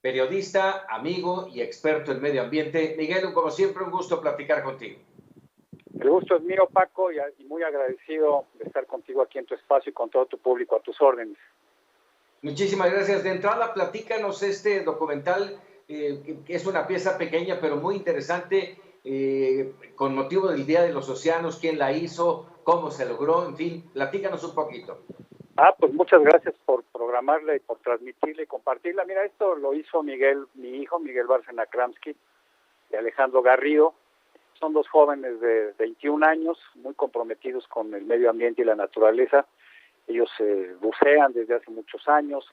periodista, amigo y experto en medio ambiente. Miguel, como siempre, un gusto platicar contigo. El gusto es mío, Paco, y muy agradecido de estar contigo aquí en tu espacio y con todo tu público a tus órdenes. Muchísimas gracias. De entrada, platícanos este documental, que es una pieza pequeña pero muy interesante, con motivo del Día de los Océanos, quién la hizo, cómo se logró, en fin, platícanos un poquito. Pues muchas gracias por programarla y por transmitirla y compartirla. Mira, esto lo hizo Miguel, mi hijo, Miguel Bárcena Kramsky, y Alejandro Garrido. Son dos jóvenes de 21 años, muy comprometidos con el medio ambiente y la naturaleza. Ellos bucean desde hace muchos años,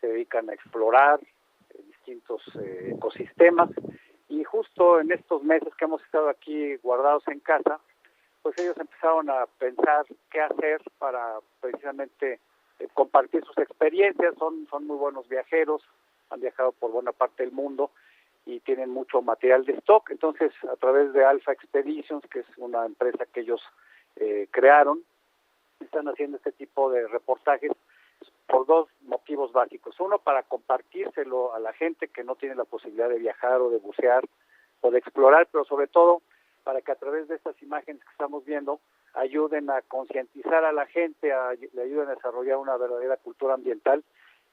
se dedican a explorar distintos ecosistemas, y justo en estos meses que hemos estado aquí guardados en casa, pues ellos empezaron a pensar qué hacer para precisamente compartir sus experiencias. Son muy buenos viajeros, han viajado por buena parte del mundo y tienen mucho material de stock. Entonces, a través de Alpha Expeditions, que es una empresa que ellos crearon, están haciendo este tipo de reportajes por dos motivos básicos. Uno, para compartírselo a la gente que no tiene la posibilidad de viajar o de bucear o de explorar, pero sobre todo para que a través de estas imágenes que estamos viendo ayuden a concientizar a la gente, le ayuden a desarrollar una verdadera cultura ambiental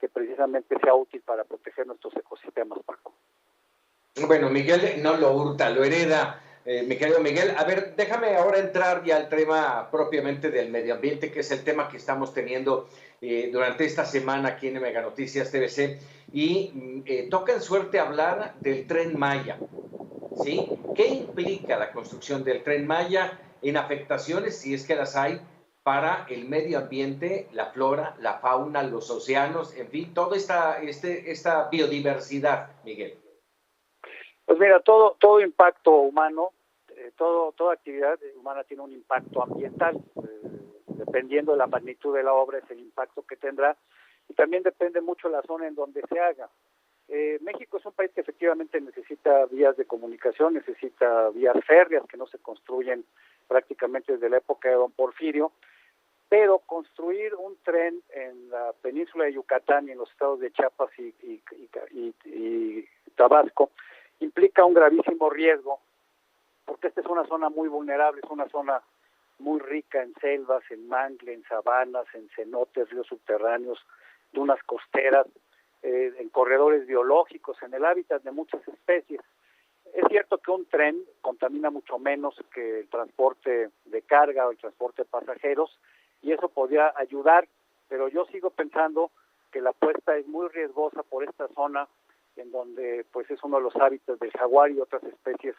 que precisamente sea útil para proteger nuestros ecosistemas, Paco. Bueno, Miguel no lo hurta, lo hereda, mi querido Miguel. A ver, déjame ahora entrar ya al tema propiamente del medio ambiente, que es el tema que estamos teniendo durante esta semana aquí en Mega Noticias TVC, y toca en suerte hablar del Tren Maya, ¿sí? ¿Qué implica la construcción del Tren Maya en afectaciones, si es que las hay, para el medio ambiente, la flora, la fauna, los océanos, en fin, toda esta biodiversidad, Miguel? Pues mira, todo impacto humano, toda actividad humana tiene un impacto ambiental. Dependiendo de la magnitud de la obra es el impacto que tendrá, y también depende mucho la zona en donde se haga. México es un país que efectivamente necesita vías de comunicación, necesita vías férreas que no se construyen prácticamente desde la época de Don Porfirio, pero construir un tren en la península de Yucatán y en los estados de Chiapas y Tabasco implica un gravísimo riesgo, porque esta es una zona muy vulnerable, es una zona muy rica en selvas, en mangle, en sabanas, en cenotes, ríos subterráneos, dunas costeras, en corredores biológicos, en el hábitat de muchas especies. Es cierto que un tren contamina mucho menos que el transporte de carga o el transporte de pasajeros, y eso podría ayudar, pero yo sigo pensando que la apuesta es muy riesgosa por esta zona, en donde pues es uno de los hábitats del jaguar y otras especies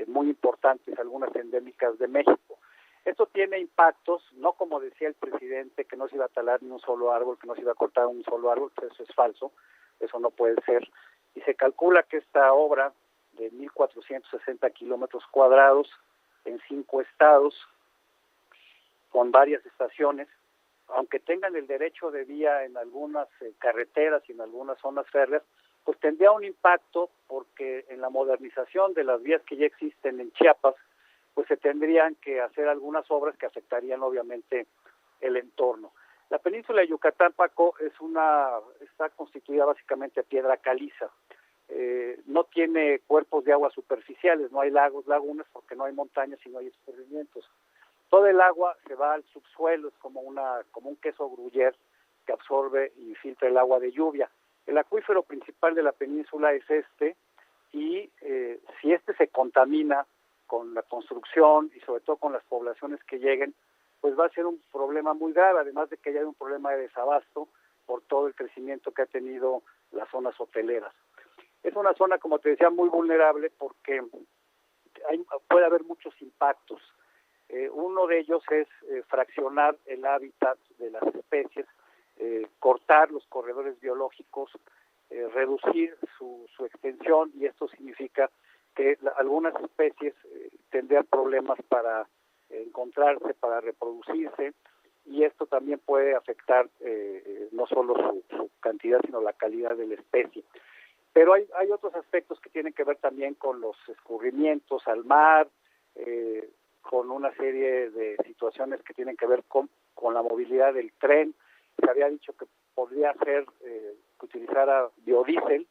muy importantes, algunas endémicas de México. Esto tiene impactos, no como decía el presidente, que no se iba a talar ni un solo árbol, que no se iba a cortar un solo árbol, pues eso es falso, eso no puede ser. Y se calcula que esta obra de 1.460 kilómetros cuadrados en 5 estados, con varias estaciones, aunque tengan el derecho de vía en algunas carreteras y en algunas zonas férreas, pues tendría un impacto, porque en la modernización de las vías que ya existen en Chiapas, pues se tendrían que hacer algunas obras que afectarían obviamente el entorno. La península de Yucatán, Paco, está constituida básicamente de piedra caliza. No tiene cuerpos de agua superficiales, no hay lagos, lagunas, porque no hay montañas y no hay escurrimientos. Todo el agua se va al subsuelo, es como un queso gruyère que absorbe y filtra el agua de lluvia. El acuífero principal de la península es y si se contamina con la construcción y sobre todo con las poblaciones que lleguen, pues va a ser un problema muy grave, además de que haya un problema de desabasto por todo el crecimiento que ha tenido las zonas hoteleras. Es una zona, como te decía, muy vulnerable porque puede haber muchos impactos. Uno de ellos es fraccionar el hábitat de las especies, cortar los corredores biológicos, reducir su extensión, y esto significa que algunas especies tendrían problemas para encontrarse, para reproducirse, y esto también puede afectar no solo su cantidad, sino la calidad de la especie. Pero hay otros aspectos que tienen que ver también con los escurrimientos al mar, con una serie de situaciones que tienen que ver con la movilidad del tren. Se había dicho que podría ser que utilizara biodiesel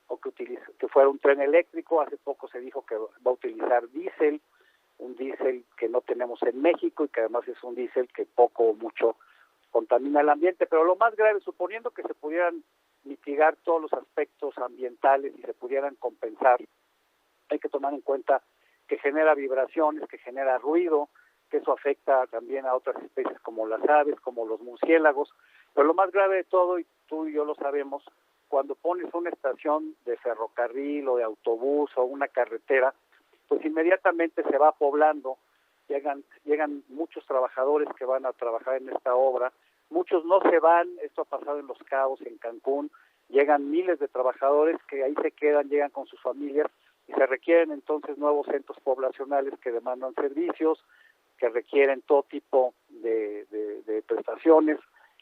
o que fuera un tren eléctrico. Hace poco se dijo que va a utilizar diésel, un diésel que no tenemos en México y que además es un diésel que poco o mucho contamina el ambiente. Pero lo más grave, suponiendo que se pudieran mitigar todos los aspectos ambientales y se pudieran compensar, hay que tomar en cuenta que genera vibraciones, que genera ruido, que eso afecta también a otras especies como las aves, como los murciélagos. Pero lo más grave de todo, y tú y yo lo sabemos, cuando pones una estación de ferrocarril o de autobús o una carretera, pues inmediatamente se va poblando, llegan muchos trabajadores que van a trabajar en esta obra, muchos no se van, esto ha pasado en Los Cabos, en Cancún, llegan miles de trabajadores que ahí se quedan, llegan con sus familias, y se requieren entonces nuevos centros poblacionales que demandan servicios, que requieren todo tipo de prestaciones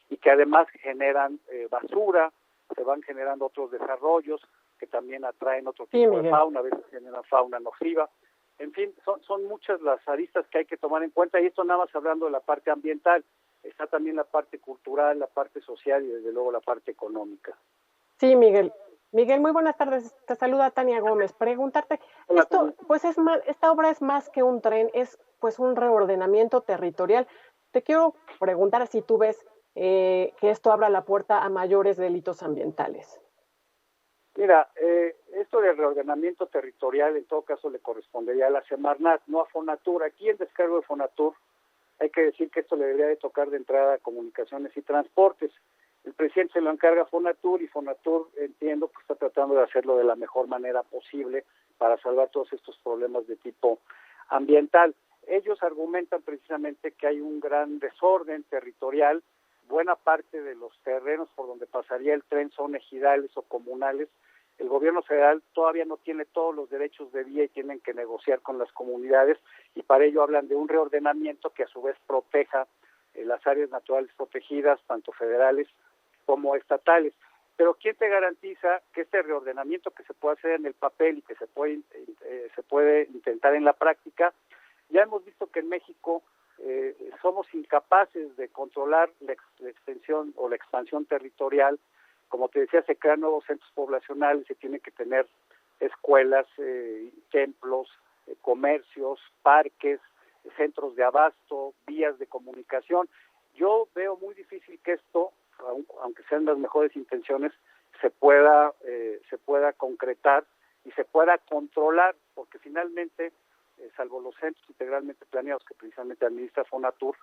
y que además generan basura, se van generando otros desarrollos que también atraen otro tipo de fauna, a veces generan fauna nociva. En fin, son muchas las aristas que hay que tomar en cuenta, y esto nada más hablando de la parte ambiental. Está también la parte cultural, la parte social y desde luego la parte económica. Sí, Miguel. Miguel, muy buenas tardes. Te saluda Tania Gómez. Preguntarte, esta obra es más que un tren, es pues un reordenamiento territorial. Te quiero preguntar si tú ves que esto abra la puerta a mayores delitos ambientales. Mira, esto del reordenamiento territorial en todo caso le correspondería a la Semarnat, no a Fonatur. Aquí el descargo de Fonatur, hay que decir que esto le debería de tocar de entrada a Comunicaciones y Transportes. El presidente se lo encarga a Fonatur y Fonatur, entiendo, que está tratando de hacerlo de la mejor manera posible para salvar todos estos problemas de tipo ambiental. Ellos argumentan precisamente que hay un gran desorden territorial. Buena parte de los terrenos por donde pasaría el tren son ejidales o comunales. El gobierno federal todavía no tiene todos los derechos de vía y tienen que negociar con las comunidades, y para ello hablan de un reordenamiento que a su vez proteja las áreas naturales protegidas, tanto federales como estatales. Pero ¿quién te garantiza que este reordenamiento que se puede hacer en el papel y que se puede intentar en la práctica? Ya hemos visto que en México somos incapaces de controlar la extensión o la expansión territorial. Como te decía, se crean nuevos centros poblacionales, se tienen que tener escuelas, templos, comercios, parques, centros de abasto, vías de comunicación. Yo veo muy difícil que esto, aunque sean las mejores intenciones, se pueda concretar y se pueda controlar, porque finalmente, salvo los centros integralmente planeados que precisamente administra Fonatur,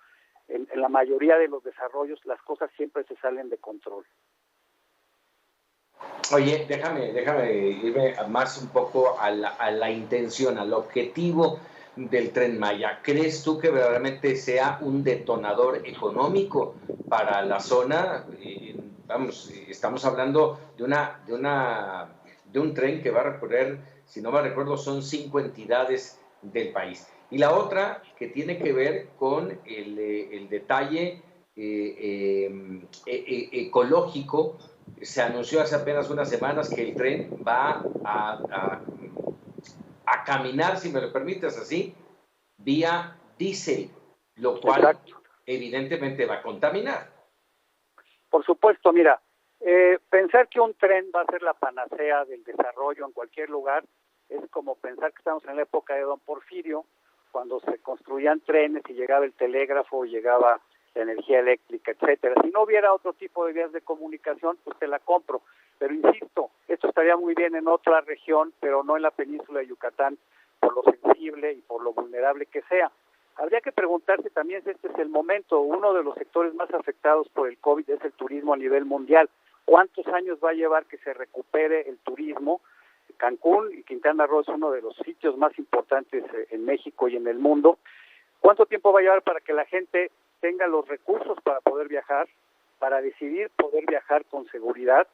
en la mayoría de los desarrollos las cosas siempre se salen de control. Oye, déjame irme más un poco a la intención, al objetivo del Tren Maya. ¿Crees tú que verdaderamente sea un detonador económico para la zona? Vamos, estamos hablando de un tren que va a recorrer, si no me recuerdo, son 5 entidades del país. Y la otra que tiene que ver con el detalle ecológico. Se anunció hace apenas unas semanas que el tren va a caminar, si me lo permites así, vía diésel, lo cual Exacto. Evidentemente va a contaminar. Por supuesto, mira, pensar que un tren va a ser la panacea del desarrollo en cualquier lugar es como pensar que estamos en la época de Don Porfirio, cuando se construían trenes y llegaba el telégrafo y llegaba la energía eléctrica, etcétera. Si no hubiera otro tipo de vías de comunicación, pues te la compro. Pero insisto, esto estaría muy bien en otra región, pero no en la península de Yucatán, por lo sensible y por lo vulnerable que sea. Habría que preguntarse también si este es el momento. Uno de los sectores más afectados por el COVID es el turismo a nivel mundial. ¿Cuántos años va a llevar que se recupere el turismo? Cancún y Quintana Roo es uno de los sitios más importantes en México y en el mundo. ¿Cuánto tiempo va a llevar para que la gente tenga los recursos para poder viajar, para decidir poder viajar con seguridad?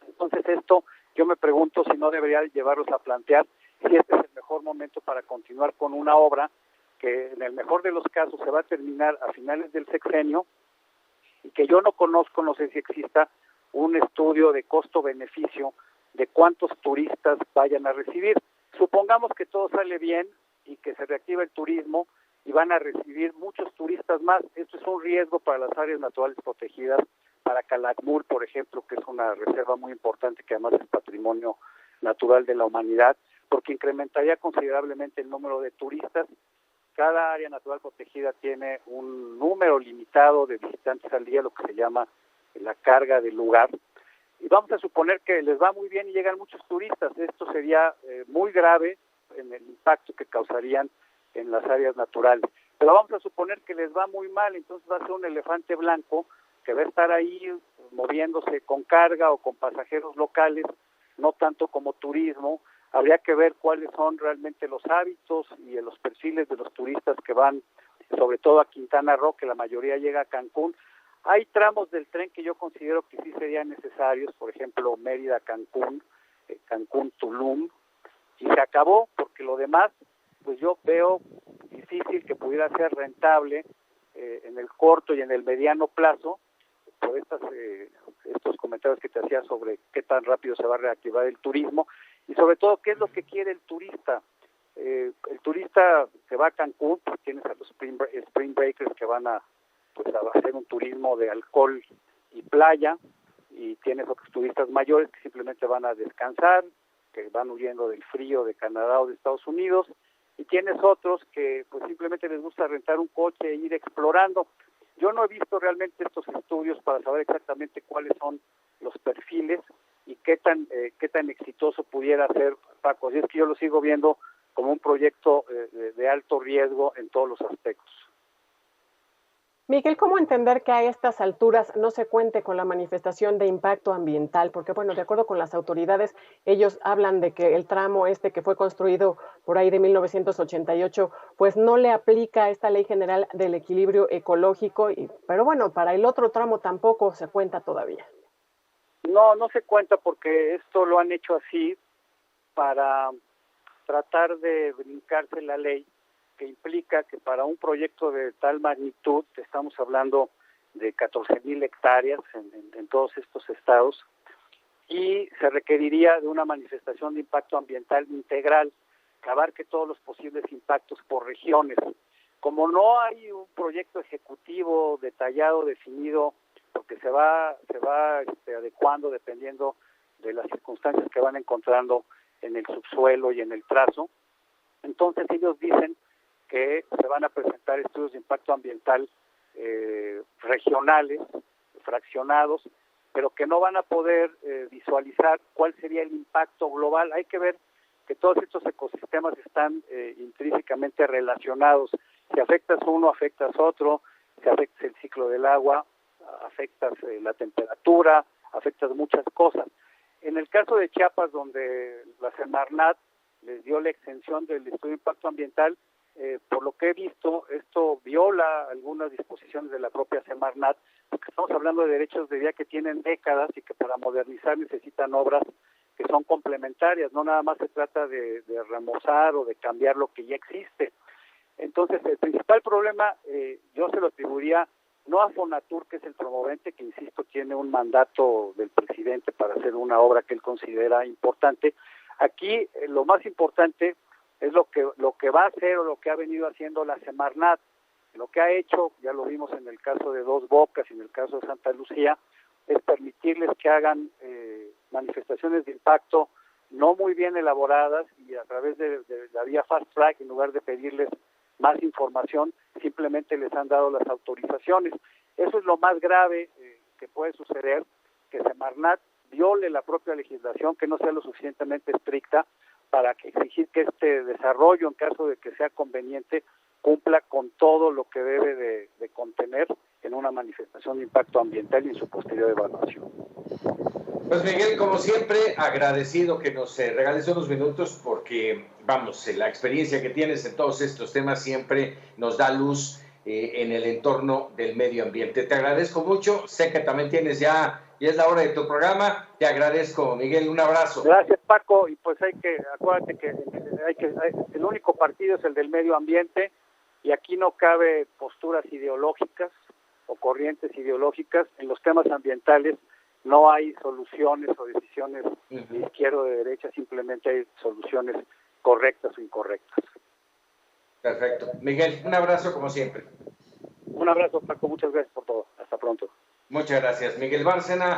Entonces esto, yo me pregunto si no debería llevarlos a plantear si este es el mejor momento para continuar con una obra que en el mejor de los casos se va a terminar a finales del sexenio y que yo no conozco, no sé si exista un estudio de costo-beneficio de cuántos turistas vayan a recibir. Supongamos que todo sale bien y que se reactiva el turismo y van a recibir muchos turistas más. Esto es un riesgo para las áreas naturales protegidas, para Calakmul, por ejemplo, que es una reserva muy importante que además es patrimonio natural de la humanidad, porque incrementaría considerablemente el número de turistas. Cada área natural protegida tiene un número limitado de visitantes al día, lo que se llama la carga del lugar, y vamos a suponer que les va muy bien y llegan muchos turistas. Esto sería muy grave en el impacto que causarían en las áreas naturales. Pero vamos a suponer que les va muy mal, entonces va a ser un elefante blanco que va a estar ahí moviéndose con carga o con pasajeros locales, no tanto como turismo. Habría que ver cuáles son realmente los hábitos y los perfiles de los turistas que van, sobre todo a Quintana Roo, que la mayoría llega a Cancún. Hay tramos del tren que yo considero que sí serían necesarios, por ejemplo, Mérida-Cancún, Cancún-Tulum, y se acabó, porque lo demás, pues yo veo difícil que pudiera ser rentable en el corto y en el mediano plazo, por estos comentarios que te hacía sobre qué tan rápido se va a reactivar el turismo, y sobre todo qué es lo que quiere el turista. El turista que va a Cancún, pues tienes a los Spring Breakers que van a hacer un turismo de alcohol y playa, y tienes otros turistas mayores que simplemente van a descansar, que van huyendo del frío de Canadá o de Estados Unidos, y tienes otros que pues simplemente les gusta rentar un coche e ir explorando. Yo no he visto realmente estos estudios para saber exactamente cuáles son los perfiles y qué tan exitoso pudiera ser, Paco. Así es que yo lo sigo viendo como un proyecto de alto riesgo en todos los aspectos. Miguel, ¿cómo entender que a estas alturas no se cuente con la manifestación de impacto ambiental? Porque, bueno, de acuerdo con las autoridades, ellos hablan de que el tramo que fue construido por ahí de 1988, pues no le aplica esta Ley General del Equilibrio Ecológico, pero bueno, para el otro tramo tampoco se cuenta todavía. No se cuenta porque esto lo han hecho así para tratar de brincarse la ley, que implica que para un proyecto de tal magnitud, estamos hablando de 14,000 hectáreas en todos estos estados, y se requeriría de una manifestación de impacto ambiental integral que abarque todos los posibles impactos por regiones. Como no hay un proyecto ejecutivo detallado, definido, porque se va adecuando dependiendo de las circunstancias que van encontrando en el subsuelo y en el trazo, entonces ellos dicen que se van a presentar estudios de impacto ambiental regionales, fraccionados, pero que no van a poder visualizar cuál sería el impacto global. Hay que ver que todos estos ecosistemas están intrínsecamente relacionados. Si afectas uno, afectas otro, si afectas el ciclo del agua, afectas la temperatura, afectas muchas cosas. En el caso de Chiapas, donde la Semarnat les dio la exención del estudio de impacto ambiental, por lo que he visto, esto viola algunas disposiciones de la propia Semarnat, porque estamos hablando de derechos de vía que tienen décadas y que para modernizar necesitan obras que son complementarias, no nada más se trata de remozar o de cambiar lo que ya existe. Entonces, el principal problema yo se lo atribuiría no a Fonatur, que es el promovente, que insisto tiene un mandato del presidente para hacer una obra que él considera importante. Aquí lo más importante es lo que va a hacer o lo que ha venido haciendo la Semarnat. Lo que ha hecho, ya lo vimos en el caso de Dos Bocas y en el caso de Santa Lucía, es permitirles que hagan manifestaciones de impacto no muy bien elaboradas y a través de la vía fast track, en lugar de pedirles más información, simplemente les han dado las autorizaciones. Eso es lo más grave que puede suceder, que Semarnat viole la propia legislación, que no sea lo suficientemente estricta para exigir que este desarrollo, en caso de que sea conveniente, cumpla con todo lo que debe de contener en una manifestación de impacto ambiental y en su posterior evaluación. Pues Miguel, como siempre, agradecido que nos regales unos minutos porque, vamos, la experiencia que tienes en todos estos temas siempre nos da luz en el entorno del medio ambiente. Te agradezco mucho, sé que también tienes ya es la hora de tu programa, te agradezco, Miguel, un abrazo. Gracias, Paco, y pues acuérdate que el único partido es el del medio ambiente y aquí no cabe posturas ideológicas o corrientes ideológicas. En los temas ambientales no hay soluciones o decisiones de izquierda o de derecha, simplemente hay soluciones correctas o incorrectas. Perfecto. Miguel, un abrazo como siempre. Un abrazo, Paco, muchas gracias por todo. Hasta pronto. Muchas gracias, Miguel Bárcena.